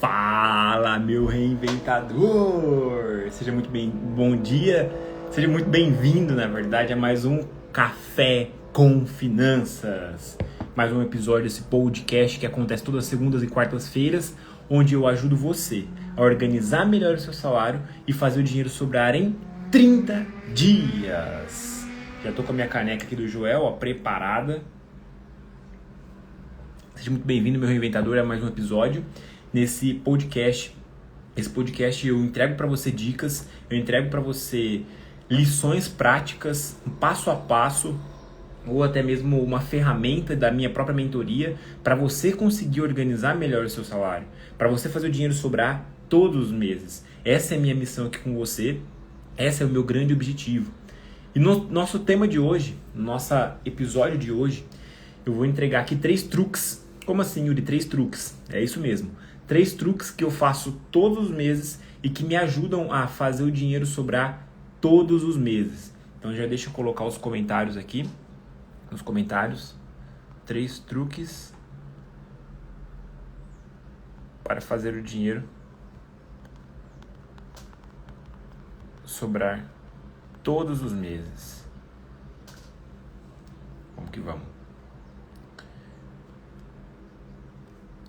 Fala, meu reinventador! Seja muito bom dia, seja muito bem-vindo, na verdade, a mais um Café com Finanças. Mais um episódio desse podcast que acontece todas as segundas e quartas-feiras, onde eu ajudo você a organizar melhor o seu salário e fazer o dinheiro sobrar em 30 dias. Já tô com a minha caneca aqui do Joel, ó, preparada. Seja muito bem-vindo, meu reinventador, a mais um episódio. Nesse podcast, eu entrego para você dicas, eu entrego para você lições práticas, um passo a passo, ou até mesmo uma ferramenta da minha própria mentoria para você conseguir organizar melhor o seu salário, para você fazer o dinheiro sobrar todos os meses. Essa é a minha missão aqui com você, esse é o meu grande objetivo. E no nosso tema de hoje, no nosso episódio de hoje, eu vou entregar aqui 3 truques. Como assim, Yuri? 3 truques? É isso mesmo. 3 truques que eu faço todos os meses e que me ajudam a fazer o dinheiro sobrar todos os meses. Então já deixa eu colocar os comentários aqui. Nos comentários. 3 truques para fazer o dinheiro sobrar todos os meses. Vamos que vamos.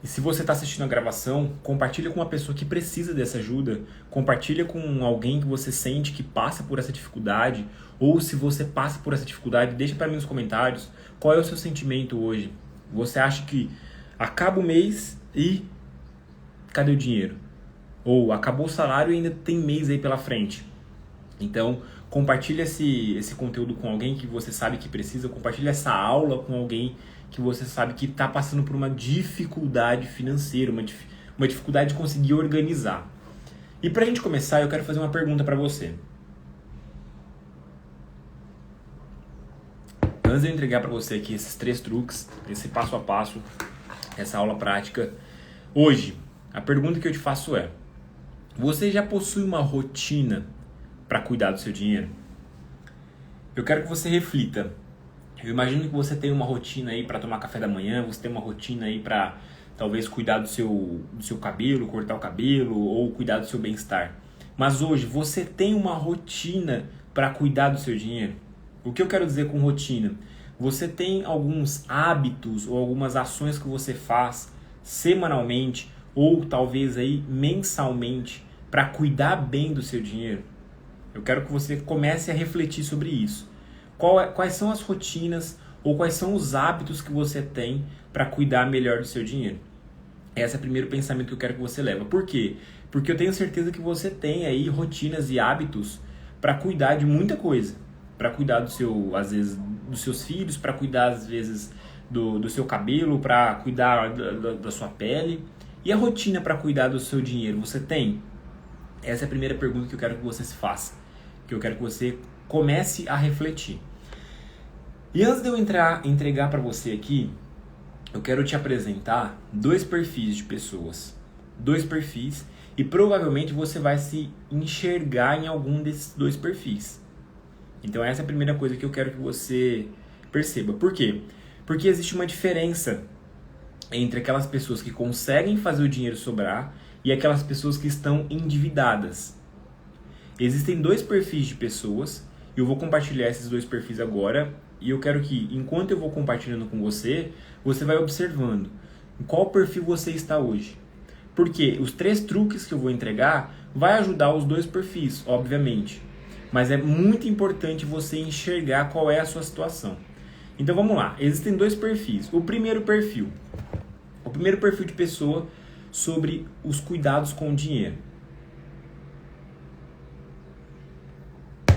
E se você está assistindo a gravação, compartilha com uma pessoa que precisa dessa ajuda, compartilha com alguém que você sente que passa por essa dificuldade, ou se você passa por essa dificuldade, deixa para mim nos comentários qual é o seu sentimento hoje. Você acha que acaba o mês e cadê o dinheiro? Ou acabou o salário e ainda tem mês aí pela frente. Então, compartilha esse conteúdo com alguém que você sabe que precisa, compartilha essa aula com alguém que você sabe que está passando por uma dificuldade financeira, uma dificuldade de conseguir organizar. E para a gente começar, eu quero fazer uma pergunta para você. Antes de eu entregar para você aqui esses 3 truques, esse passo a passo, essa aula prática, hoje, a pergunta que eu te faço é: você já possui uma rotina para cuidar do seu dinheiro? Eu quero que você reflita. Eu imagino que você tem uma rotina aí para tomar café da manhã, você tem uma rotina aí para talvez cuidar do seu cabelo, cortar o cabelo ou cuidar do seu bem-estar. Mas hoje você tem uma rotina para cuidar do seu dinheiro? O que eu quero dizer com rotina? Você tem alguns hábitos ou algumas ações que você faz semanalmente ou talvez aí mensalmente para cuidar bem do seu dinheiro? Eu quero que você comece a refletir sobre isso. Quais são as rotinas ou quais são os hábitos que você tem para cuidar melhor do seu dinheiro? Esse é o primeiro pensamento que eu quero que você leve. Por quê? Porque eu tenho certeza que você tem aí rotinas e hábitos para cuidar de muita coisa. Para cuidar às vezes, dos seus filhos, para cuidar às vezes do seu cabelo, para cuidar da sua pele. E a rotina para cuidar do seu dinheiro, você tem? Essa é a primeira pergunta que eu quero que você se faça. Que eu quero que você comece a refletir. E antes de eu entregar para você aqui, eu quero te apresentar 2 perfis de pessoas. 2 perfis e provavelmente você vai se enxergar em algum desses 2 perfis. Então essa é a primeira coisa que eu quero que você perceba. Por quê? Porque existe uma diferença entre aquelas pessoas que conseguem fazer o dinheiro sobrar e aquelas pessoas que estão endividadas. Existem 2 perfis de pessoas. Eu vou compartilhar esses 2 perfis agora e eu quero que, enquanto eu vou compartilhando com você, você vai observando em qual perfil você está hoje. Porque os 3 truques que eu vou entregar vai ajudar os 2 perfis, obviamente. Mas é muito importante você enxergar qual é a sua situação. Então vamos lá, existem 2 perfis. O primeiro perfil de pessoa sobre os cuidados com o dinheiro.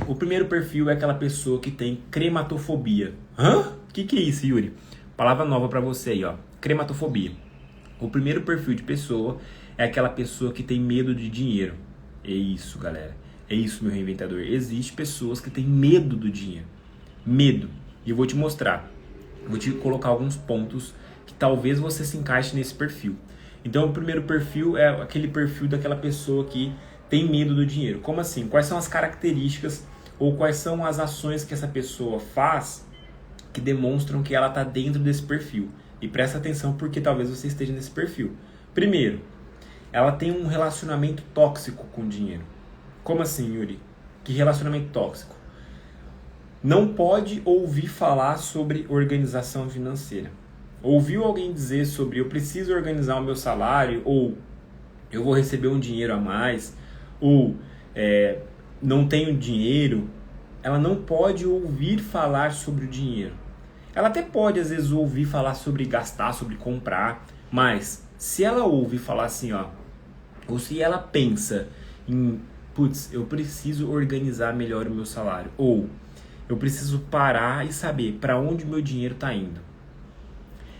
O primeiro perfil é aquela pessoa que tem crematofobia. Hã? O que é isso, Yuri? Palavra nova pra você aí, ó. Crematofobia. O primeiro perfil de pessoa é aquela pessoa que tem medo de dinheiro. É isso, galera. É isso, meu reinventador. Existem pessoas que têm medo do dinheiro. Medo. E eu vou te mostrar. Vou te colocar alguns pontos que talvez você se encaixe nesse perfil. Então, o primeiro perfil é aquele perfil daquela pessoa que tem medo do dinheiro. Como assim? Quais são as características ou quais são as ações que essa pessoa faz que demonstram que ela está dentro desse perfil? E presta atenção porque talvez você esteja nesse perfil. Primeiro, ela tem um relacionamento tóxico com o dinheiro. Como assim, Yuri? Que relacionamento tóxico? Não pode ouvir falar sobre organização financeira. Ouviu alguém dizer sobre eu preciso organizar o meu salário, ou eu vou receber um dinheiro a mais, ou não tenho dinheiro, ela não pode ouvir falar sobre o dinheiro. Ela até pode, às vezes, ouvir falar sobre gastar, sobre comprar, mas se ela ouve falar assim, ó, ou se ela pensa em, putz, eu preciso organizar melhor o meu salário, ou eu preciso parar e saber para onde o meu dinheiro está indo.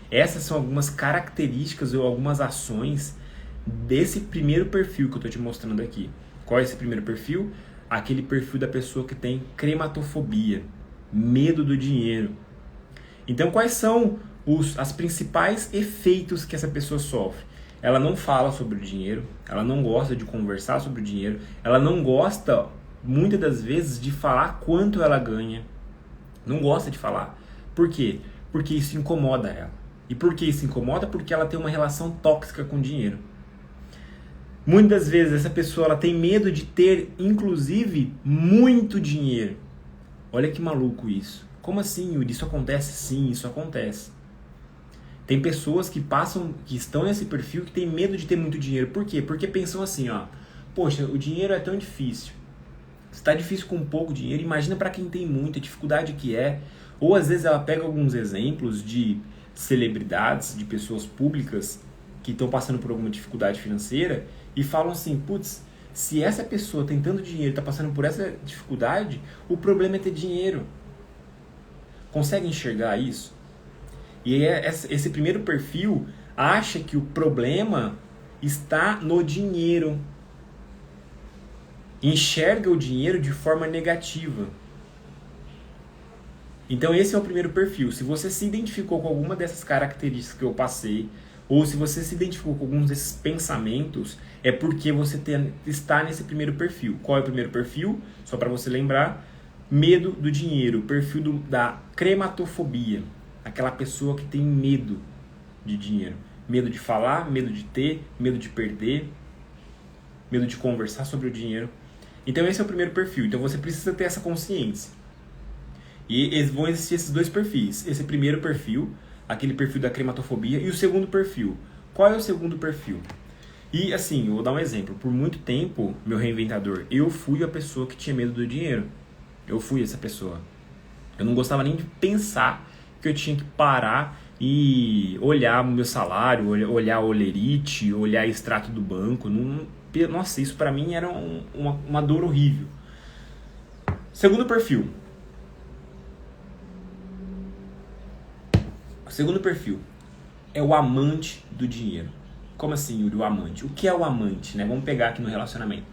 Essas são algumas características ou algumas ações desse primeiro perfil que eu estou te mostrando aqui. Qual é esse primeiro perfil? Aquele perfil da pessoa que tem crematofobia, medo do dinheiro. Então, quais são os principais efeitos que essa pessoa sofre? Ela não fala sobre o dinheiro, ela não gosta de conversar sobre o dinheiro, ela não gosta, muitas das vezes, de falar quanto ela ganha. Não gosta de falar. Por quê? Porque isso incomoda ela. E por que isso incomoda? Porque ela tem uma relação tóxica com o dinheiro. Muitas vezes essa pessoa ela tem medo de ter, inclusive, muito dinheiro. Olha que maluco isso. Como assim, Yuri? Isso acontece? Sim, isso acontece. Tem pessoas que estão nesse perfil que tem medo de ter muito dinheiro. Por quê? Porque pensam assim, ó, poxa, o dinheiro é tão difícil. Se está difícil com pouco dinheiro, imagina para quem tem muito, a dificuldade que é. Ou às vezes ela pega alguns exemplos de celebridades, de pessoas públicas que estão passando por alguma dificuldade financeira e falam assim, putz, se essa pessoa tem tanto dinheiro e está passando por essa dificuldade, o problema é ter dinheiro. Consegue enxergar isso? E esse primeiro perfil acha que o problema está no dinheiro. Enxerga o dinheiro de forma negativa. Então esse é o primeiro perfil. Se você se identificou com alguma dessas características que eu passei, ou se você se identificou com alguns desses pensamentos, é porque você está nesse primeiro perfil. Qual é o primeiro perfil? Só para você lembrar, medo do dinheiro, perfil da crematofobia. Aquela pessoa que tem medo de dinheiro. Medo de falar, medo de ter, medo de perder, medo de conversar sobre o dinheiro. Então esse é o primeiro perfil. Então você precisa ter essa consciência. E vão existir esses dois perfis. Esse primeiro perfil, aquele perfil da crematofobia, e o segundo perfil. Qual é o segundo perfil? E assim, eu vou dar um exemplo. Por muito tempo, meu reinventador, eu fui a pessoa que tinha medo do dinheiro. Eu fui essa pessoa. Eu não gostava nem de pensar que eu tinha que parar e olhar o meu salário, olhar o olerite, olhar extrato do banco. Nossa, isso pra mim era uma dor horrível. Segundo perfil. O segundo perfil é o amante do dinheiro. Como assim, Yuri, o amante? O que é o amante, né? Vamos pegar aqui no relacionamento.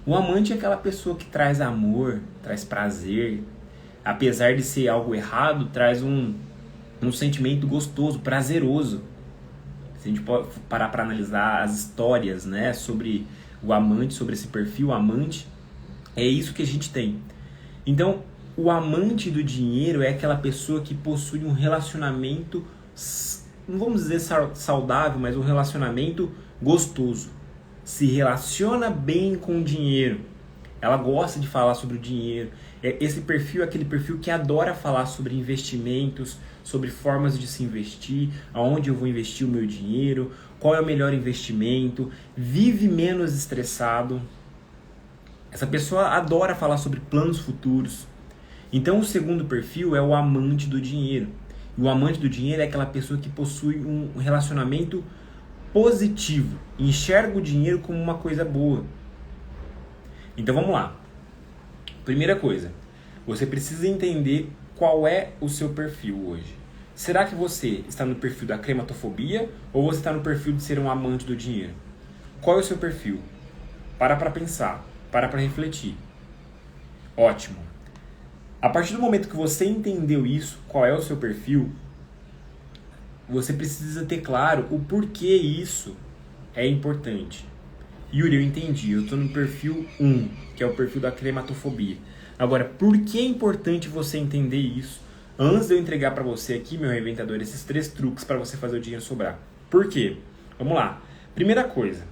O amante é aquela pessoa que traz amor, traz prazer. Apesar de ser algo errado, traz um sentimento gostoso, prazeroso. Se a gente pode parar para analisar as histórias, né, sobre o amante, sobre esse perfil amante, é isso que a gente tem. Então, o amante do dinheiro é aquela pessoa que possui um relacionamento, não vamos dizer saudável, mas um relacionamento gostoso. Se relaciona bem com o dinheiro. Ela gosta de falar sobre o dinheiro. Esse perfil é aquele perfil que adora falar sobre investimentos, sobre formas de se investir, aonde eu vou investir o meu dinheiro, qual é o melhor investimento, vive menos estressado. Essa pessoa adora falar sobre planos futuros. Então o segundo perfil é o amante do dinheiro. E o amante do dinheiro é aquela pessoa que possui um relacionamento positivo, enxerga o dinheiro como uma coisa boa. Então vamos lá. Primeira coisa, você precisa entender qual é o seu perfil hoje. Será que você está no perfil da crematofobia ou você está no perfil de ser um amante do dinheiro? Qual é o seu perfil? Para pensar, para refletir. Ótimo. A partir do momento que você entendeu isso, qual é o seu perfil, você precisa ter claro o porquê isso é importante. Yuri, eu entendi, eu estou no perfil 1, que é o perfil da crematofobia. Agora, por que é importante você entender isso? Antes de eu entregar para você aqui, meu reinventador, esses 3 truques para você fazer o dinheiro sobrar. Por quê? Vamos lá. Primeira coisa,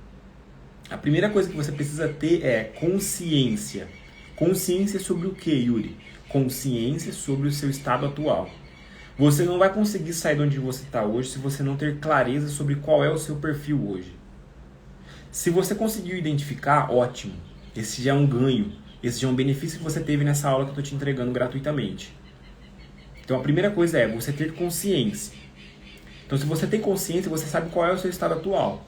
A primeira coisa que você precisa ter é consciência. Consciência sobre o que, Yuri? Consciência sobre o seu estado atual. Você não vai conseguir sair de onde você está hoje se você não ter clareza sobre qual é o seu perfil hoje. Se você conseguiu identificar, ótimo. Esse já é um ganho. Esse já é um benefício que você teve nessa aula que eu estou te entregando gratuitamente. Então a primeira coisa é você ter consciência. Então se você tem consciência, você sabe qual é o seu estado atual.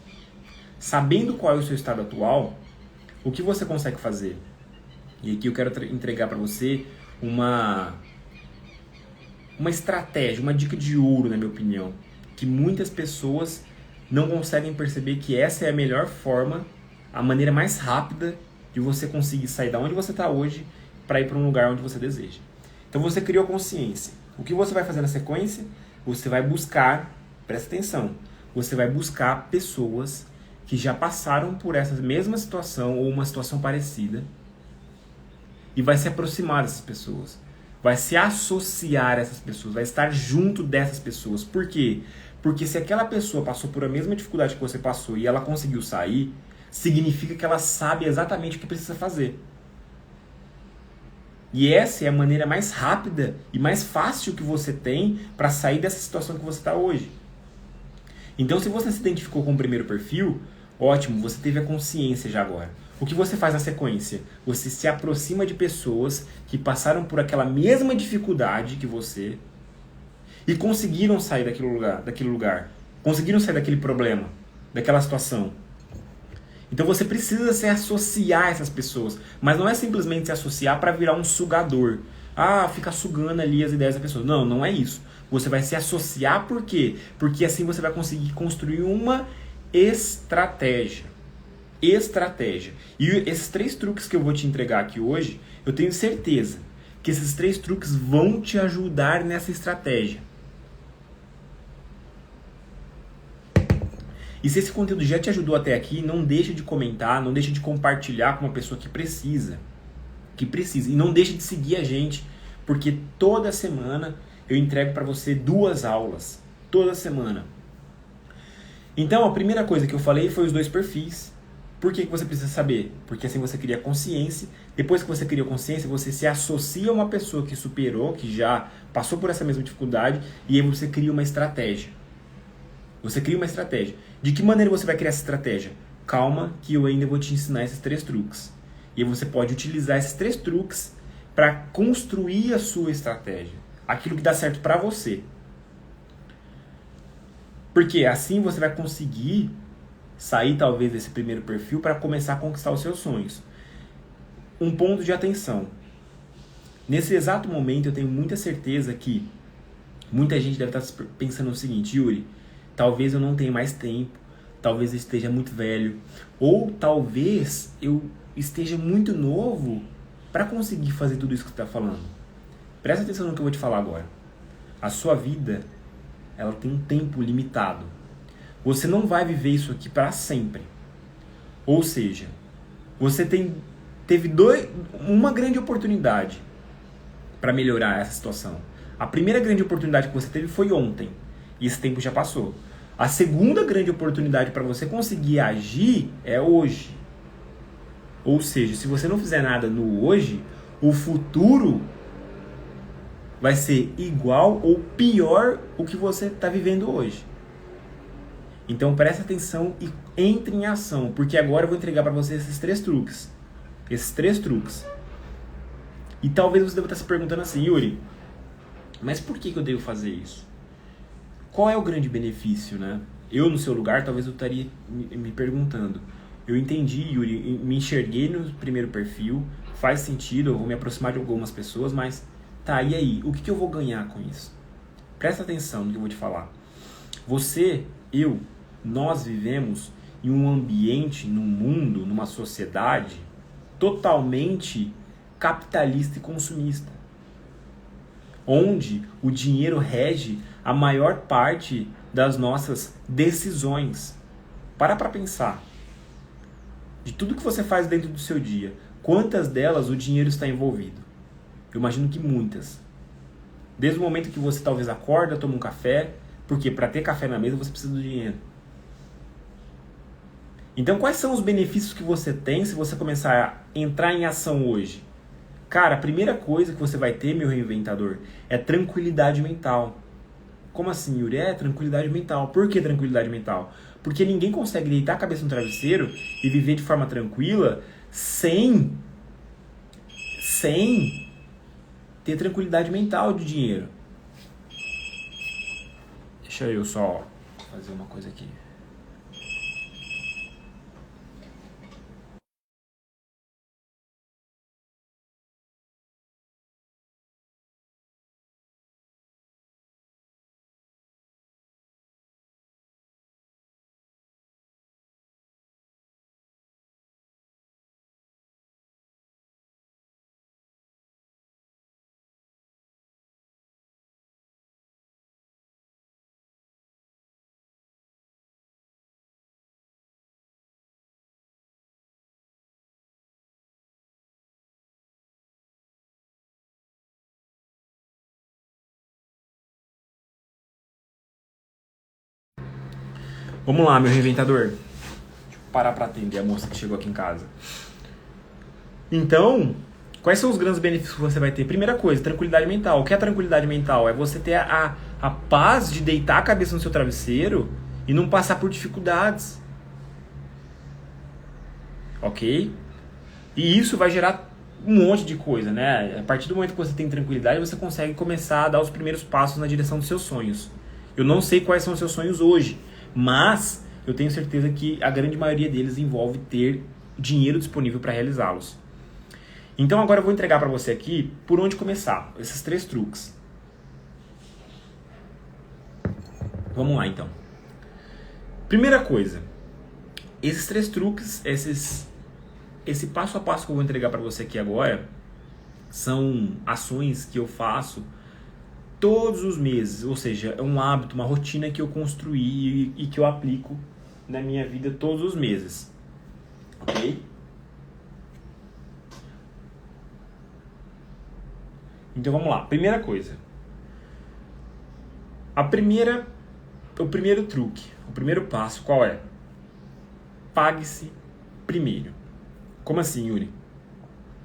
Sabendo qual é o seu estado atual, o que você consegue fazer? E aqui eu quero entregar para você uma estratégia, uma dica de ouro, na minha opinião, que muitas pessoas não conseguem perceber que essa é a melhor forma, a maneira mais rápida de você conseguir sair da onde você está hoje para ir para um lugar onde você deseja. Então você criou consciência. O que você vai fazer na sequência? Você vai buscar, presta atenção, você vai buscar pessoas que já passaram por essa mesma situação ou uma situação parecida e vai se aproximar dessas pessoas. Vai se associar a essas pessoas, vai estar junto dessas pessoas. Por quê? Porque se aquela pessoa passou por a mesma dificuldade que você passou e ela conseguiu sair, significa que ela sabe exatamente o que precisa fazer. E essa é a maneira mais rápida e mais fácil que você tem para sair dessa situação que você está hoje. Então, se você se identificou com o primeiro perfil, ótimo, você teve a consciência já agora. O que você faz na sequência? Você se aproxima de pessoas que passaram por aquela mesma dificuldade que você e conseguiram sair daquele lugar. Conseguiram sair daquele problema, daquela situação. Então você precisa se associar a essas pessoas. Mas não é simplesmente se associar para virar um sugador. Fica sugando ali as ideias das pessoas. Não, não é isso. Você vai se associar por quê? Porque assim você vai conseguir construir uma estratégia. Estratégia. E esses 3 truques que eu vou te entregar aqui hoje, eu tenho certeza que esses 3 truques vão te ajudar nessa estratégia. E se esse conteúdo já te ajudou até aqui, não deixe de comentar, não deixe de compartilhar com uma pessoa que precisa. E não deixe de seguir a gente, porque toda semana eu entrego para você 2 aulas. Toda semana. Então, a primeira coisa que eu falei foi os 2 perfis. Por que você precisa saber? Porque assim você cria consciência. Depois que você cria consciência, você se associa a uma pessoa que superou, que já passou por essa mesma dificuldade, e aí você cria uma estratégia. Você cria uma estratégia. De que maneira você vai criar essa estratégia? Calma, que eu ainda vou te ensinar esses 3 truques. E aí você pode utilizar esses 3 truques para construir a sua estratégia. Aquilo que dá certo para você. Porque assim você vai conseguir sair talvez desse primeiro perfil para começar a conquistar os seus sonhos. Um ponto de atenção. Nesse exato momento eu tenho muita certeza que muita gente deve estar pensando o seguinte: Yuri, talvez eu não tenha mais tempo, talvez eu esteja muito velho, ou talvez eu esteja muito novo para conseguir fazer tudo isso que você está falando. Presta atenção no que eu vou te falar agora. A sua vida, ela tem um tempo limitado. Você não vai viver isso aqui para sempre. Ou seja, você teve uma grande oportunidade para melhorar essa situação. A primeira grande oportunidade que você teve foi ontem. E esse tempo já passou. A segunda grande oportunidade para você conseguir agir é hoje. Ou seja, se você não fizer nada no hoje, o futuro vai ser igual ou pior o que você está vivendo hoje. Então preste atenção e entre em ação, porque agora eu vou entregar para você esses 3 truques. Esses 3 truques. E talvez você deva estar se perguntando assim: Yuri, mas por que eu devo fazer isso? Qual é o grande benefício, né? Eu, no seu lugar, talvez eu estaria me perguntando. Eu entendi, Yuri, me enxerguei no primeiro perfil, faz sentido, eu vou me aproximar de algumas pessoas, mas tá, e aí? O que eu vou ganhar com isso? Presta atenção no que eu vou te falar. Você, nós vivemos em um ambiente, num mundo, numa sociedade totalmente capitalista e consumista, onde o dinheiro rege a maior parte das nossas decisões. Para pensar. De tudo que você faz dentro do seu dia, quantas delas o dinheiro está envolvido? Eu imagino que muitas. Desde o momento que você talvez acorda, toma um café, porque para ter café na mesa você precisa do dinheiro. Então, quais são os benefícios que você tem se você começar a entrar em ação hoje? Cara, a primeira coisa que você vai ter, meu reinventador, é tranquilidade mental. Como assim, Yuri? É tranquilidade mental. Por que tranquilidade mental? Porque ninguém consegue deitar a cabeça no travesseiro e viver de forma tranquila sem ter tranquilidade mental de dinheiro. Deixa eu só fazer uma coisa aqui. Vamos lá, meu reinventador. Deixa eu parar pra atender a moça que chegou aqui em casa. Então, quais são os grandes benefícios que você vai ter? Primeira coisa, tranquilidade mental. O que é tranquilidade mental? É você ter a paz de deitar a cabeça no seu travesseiro e não passar por dificuldades. Ok? E isso vai gerar um monte de coisa, né? A partir do momento que você tem tranquilidade, você consegue começar a dar os primeiros passos na direção dos seus sonhos. Eu não sei quais são os seus sonhos hoje, mas eu tenho certeza que a grande maioria deles envolve ter dinheiro disponível para realizá-los. Então agora eu vou entregar para você aqui por onde começar, esses 3 truques. Vamos lá então. Primeira coisa, esses 3 truques, esse passo a passo que eu vou entregar para você aqui agora, são ações que eu faço todos os meses, ou seja, é um hábito, uma rotina que eu construí e que eu aplico na minha vida todos os meses, ok? Então vamos lá, primeira coisa, o primeiro truque, o primeiro passo qual é? Pague-se primeiro. Como assim, Yuri?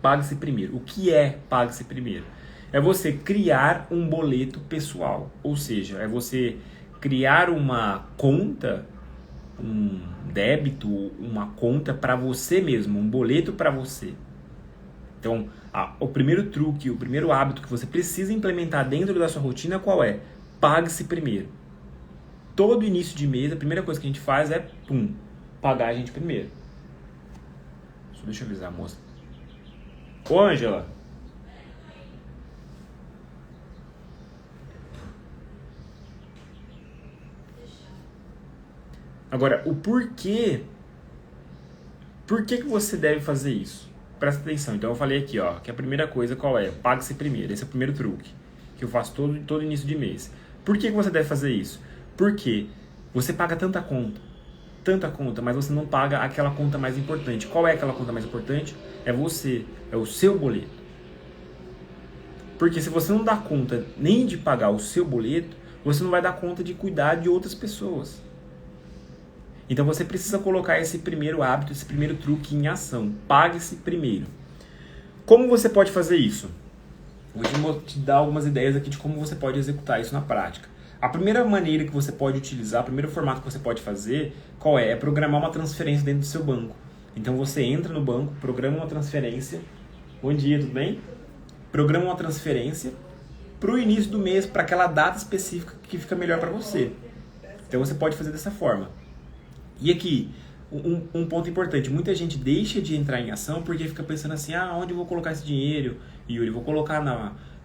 Pague-se primeiro. O que é pague-se primeiro? É você criar um boleto pessoal. Ou seja, é você criar uma conta, um débito, uma conta para você mesmo, um boleto para você. Então, o primeiro truque, o primeiro hábito que você precisa implementar dentro da sua rotina, qual é? Pague-se primeiro. Todo início de mês, a primeira coisa que a gente faz é, pagar a gente primeiro. Deixa eu avisar a moça. Ô, Ângela. Agora, o porquê. Por que você deve fazer isso? Presta atenção. Então eu falei aqui, ó, que a primeira coisa qual é? Pague-se primeiro. Esse é o primeiro truque que eu faço todo início de mês. Por que você deve fazer isso? Porque você paga tanta conta, mas você não paga aquela conta mais importante. Qual é aquela conta mais importante? É você, é o seu boleto. Porque se você não dá conta nem de pagar o seu boleto, você não vai dar conta de cuidar de outras pessoas. Então você precisa colocar esse primeiro hábito, esse primeiro truque em ação. Pague-se primeiro. Como você pode fazer isso? Vou te dar algumas ideias aqui de como você pode executar isso na prática. A primeira maneira que você pode utilizar, o primeiro formato que você pode fazer, qual é? É programar uma transferência dentro do seu banco. Então você entra no banco, programa uma transferência. Bom dia, tudo bem? Programa uma transferência para o início do mês, para aquela data específica que fica melhor para você. Então você pode fazer dessa forma. E aqui, um ponto importante, muita gente deixa de entrar em ação porque fica pensando assim, onde eu vou colocar esse dinheiro? Yuri, vou colocar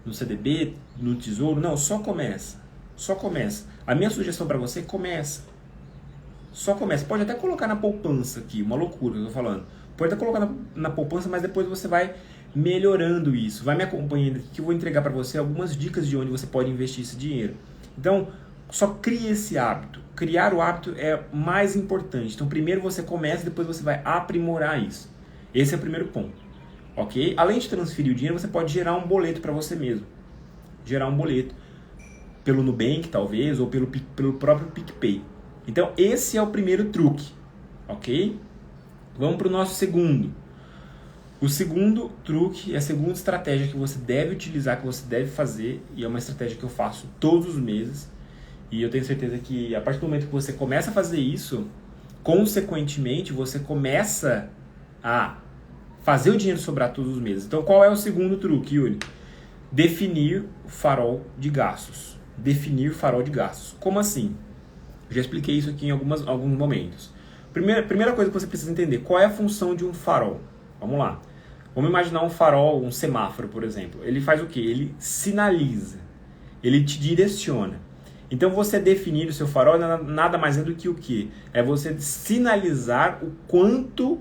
no CDB, no Tesouro? Não, só começa. Só começa. A minha sugestão para você, começa. Só começa. Pode até colocar na poupança aqui, uma loucura que eu tô falando. Pode até colocar na poupança, mas depois você vai melhorando isso. Vai me acompanhando aqui que eu vou entregar para você algumas dicas de onde você pode investir esse dinheiro. Então, só crie esse hábito. Criar o hábito é mais importante. Então, primeiro você começa, depois você vai aprimorar isso. Esse é o primeiro ponto. Ok? Além de transferir o dinheiro, você pode gerar um boleto para você mesmo. Gerar um boleto. Pelo Nubank, talvez, ou pelo próprio PicPay. Então, esse é o primeiro truque. Ok? Vamos para o nosso segundo. O segundo truque, a segunda estratégia que você deve utilizar, que você deve fazer, e é uma estratégia que eu faço todos os meses, e eu tenho certeza que a partir do momento que você começa a fazer isso, consequentemente você começa a fazer o dinheiro sobrar todos os meses. Então qual é o segundo truque, Yuri? Definir o farol de gastos. Definir farol de gastos. Como assim? Eu já expliquei isso aqui em alguns momentos. Primeira coisa que você precisa entender, qual é a função de um farol? Vamos lá. Vamos imaginar um farol, um semáforo, por exemplo. Ele faz o quê? Ele sinaliza. Ele te direciona. Então você definir o seu farol nada mais é do que o quê? É você sinalizar o quanto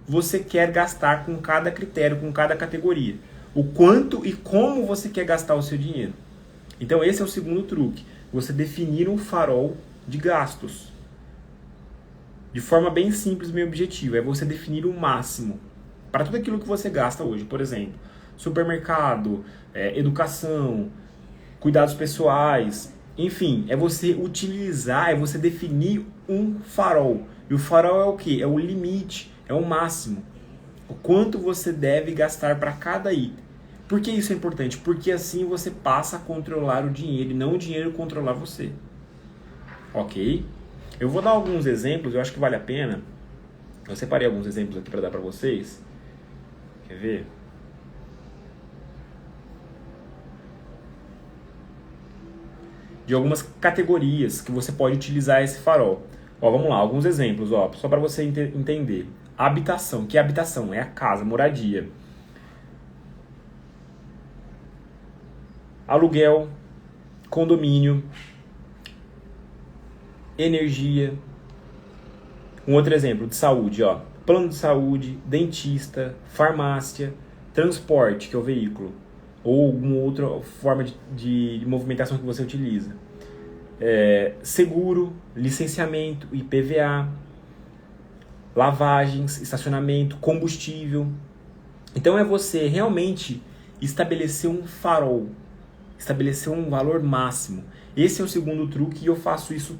você quer gastar com cada critério, com cada categoria. O quanto e como você quer gastar o seu dinheiro. Então esse é o segundo truque. Você definir um farol de gastos. De forma bem simples, meu objetivo é você definir o máximo para tudo aquilo que você gasta hoje. Por exemplo, supermercado, educação, cuidados pessoais, enfim, é você utilizar, é você definir um farol. E o farol é o quê? É o limite, é o máximo. O quanto você deve gastar para cada item. Por que isso é importante? Porque assim você passa a controlar o dinheiro e não o dinheiro controlar você. Ok? Eu vou dar alguns exemplos, eu acho que vale a pena. Eu separei alguns exemplos aqui para dar para vocês. Quer ver? De algumas categorias que você pode utilizar esse farol. Ó, vamos lá, alguns exemplos, ó, só para você entender. Habitação, que é habitação? É a casa, moradia. Aluguel, condomínio, energia. Um outro exemplo de saúde, ó. Plano de saúde, dentista, farmácia, transporte, que é o veículo, ou alguma outra forma de movimentação que você utiliza. Seguro, licenciamento, IPVA, lavagens, estacionamento, combustível. Então é você realmente estabelecer um farol, estabelecer um valor máximo. Esse é o segundo truque e eu faço isso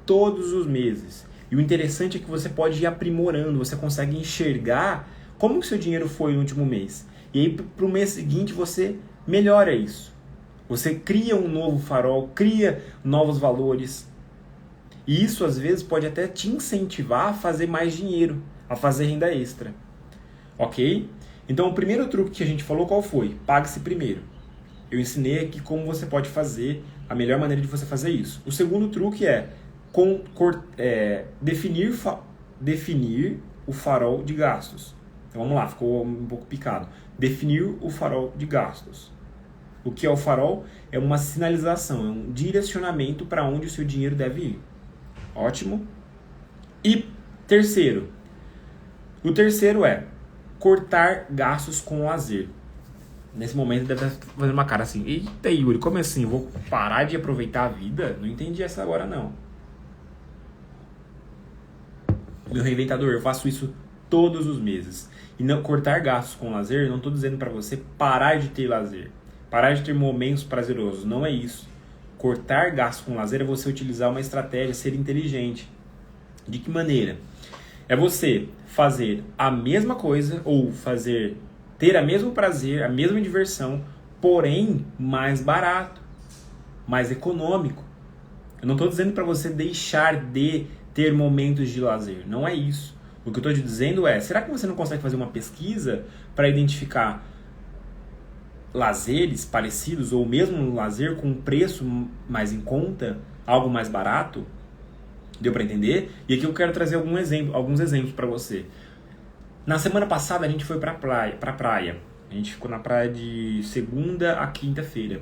todos os meses. E o interessante é que você pode ir aprimorando, você consegue enxergar como que o seu dinheiro foi no último mês. E aí para o mês seguinte você melhora isso. Você cria um novo farol, cria novos valores. E isso às vezes pode até te incentivar a fazer mais dinheiro, a fazer renda extra. Ok? Então o primeiro truque que a gente falou qual foi? Pague-se primeiro. Eu ensinei aqui como você pode fazer, a melhor maneira de você fazer isso. O segundo truque é definir o farol de gastos. Então vamos lá, ficou um pouco picado. Definir o farol de gastos. O que é o farol? É uma sinalização, é um direcionamento para onde o seu dinheiro deve ir. Ótimo. E terceiro. O terceiro é cortar gastos com lazer. Nesse momento deve estar fazendo uma cara assim, eita Yuri, como assim? Vou parar de aproveitar a vida? Não entendi essa agora não. Meu reinventador, eu faço isso todos os meses. E não cortar gastos com lazer, não estou dizendo para você parar de ter lazer. Parar de ter momentos prazerosos, não é isso. Cortar gastos com lazer é você utilizar uma estratégia, ser inteligente. De que maneira? É você fazer a mesma coisa ou ter o mesmo prazer, a mesma diversão, porém mais barato, mais econômico. Eu não estou dizendo para você deixar de ter momentos de lazer, não é isso. O que eu estou te dizendo é, será que você não consegue fazer uma pesquisa para identificar lazeres parecidos ou mesmo um lazer com um preço mais em conta, algo mais barato? Deu para entender? E aqui eu quero trazer alguns exemplos para você. Na semana passada a gente foi para praia. A gente ficou na praia de segunda a quinta-feira.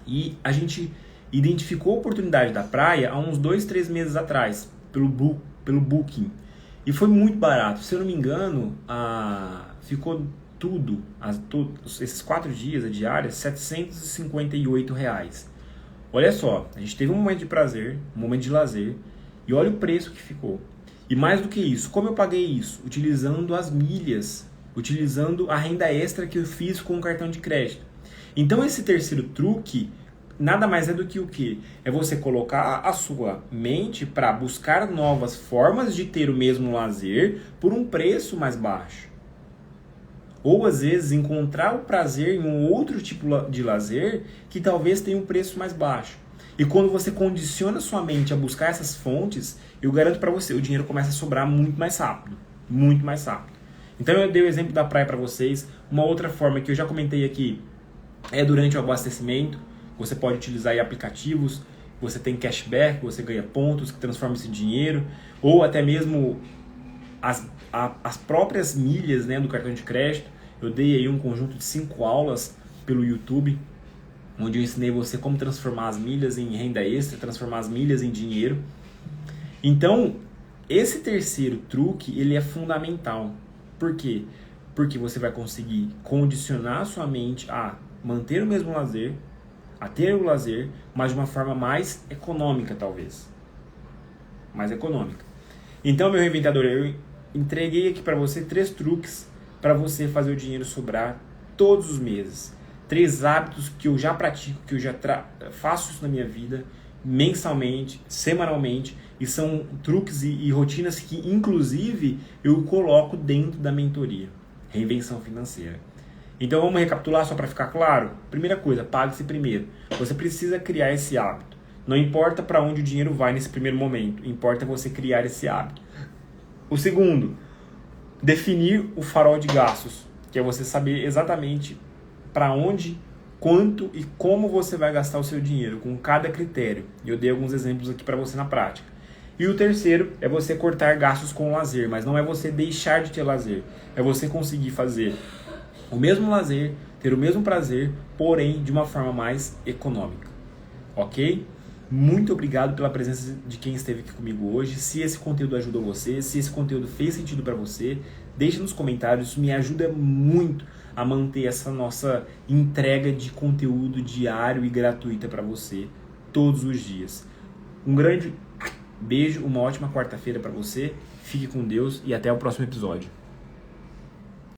E a gente identificou a oportunidade da praia há uns 2-3 meses atrás, pelo Booking. E foi muito barato. Se eu não me engano, ficou tudo, esses 4 dias, a diária, R$ 758. Olha só, a gente teve um momento de prazer, um momento de lazer, e olha o preço que ficou. E mais do que isso, como eu paguei isso? Utilizando as milhas, utilizando a renda extra que eu fiz com o cartão de crédito. Então esse terceiro truque nada mais é do que o quê? É você colocar a sua mente para buscar novas formas de ter o mesmo lazer por um preço mais baixo. Ou às vezes encontrar o prazer em um outro tipo de lazer que talvez tenha um preço mais baixo. E quando você condiciona sua mente a buscar essas fontes, eu garanto para você, o dinheiro começa a sobrar muito mais rápido. Muito mais rápido. Então eu dei o exemplo da praia para vocês. Uma outra forma que eu já comentei aqui é durante o abastecimento. Você pode utilizar aí aplicativos, você tem cashback, você ganha pontos que transforma esse dinheiro, ou até mesmo as próprias milhas, né, do cartão de crédito. Eu dei aí um conjunto de 5 aulas pelo YouTube, onde eu ensinei você como transformar as milhas em renda extra, transformar as milhas em dinheiro. Então, esse terceiro truque, ele é fundamental. Por quê? Porque você vai conseguir condicionar a sua mente a manter o mesmo lazer, a ter o lazer, mas de uma forma mais econômica, talvez. Mais econômica. Então, meu reinventador, eu entreguei aqui para você 3 truques para você fazer o dinheiro sobrar todos os meses. 3 hábitos que eu já pratico, que eu já faço isso na minha vida, mensalmente, semanalmente, e são truques e rotinas que, inclusive, eu coloco dentro da mentoria. Reinvenção financeira. Então vamos recapitular só para ficar claro? Primeira coisa, pague-se primeiro. Você precisa criar esse hábito. Não importa para onde o dinheiro vai nesse primeiro momento, importa você criar esse hábito. O segundo, definir o farol de gastos, que é você saber exatamente para onde, quanto e como você vai gastar o seu dinheiro, com cada critério. E eu dei alguns exemplos aqui para você na prática. E o terceiro é você cortar gastos com lazer, mas não é você deixar de ter lazer, é você conseguir fazer o mesmo lazer, ter o mesmo prazer, porém de uma forma mais econômica. Ok? Muito obrigado pela presença de quem esteve aqui comigo hoje. Se esse conteúdo ajudou você, se esse conteúdo fez sentido para você, deixe nos comentários, isso me ajuda muito a manter essa nossa entrega de conteúdo diário e gratuita para você todos os dias. Um grande beijo, uma ótima quarta-feira para você, fique com Deus e até o próximo episódio.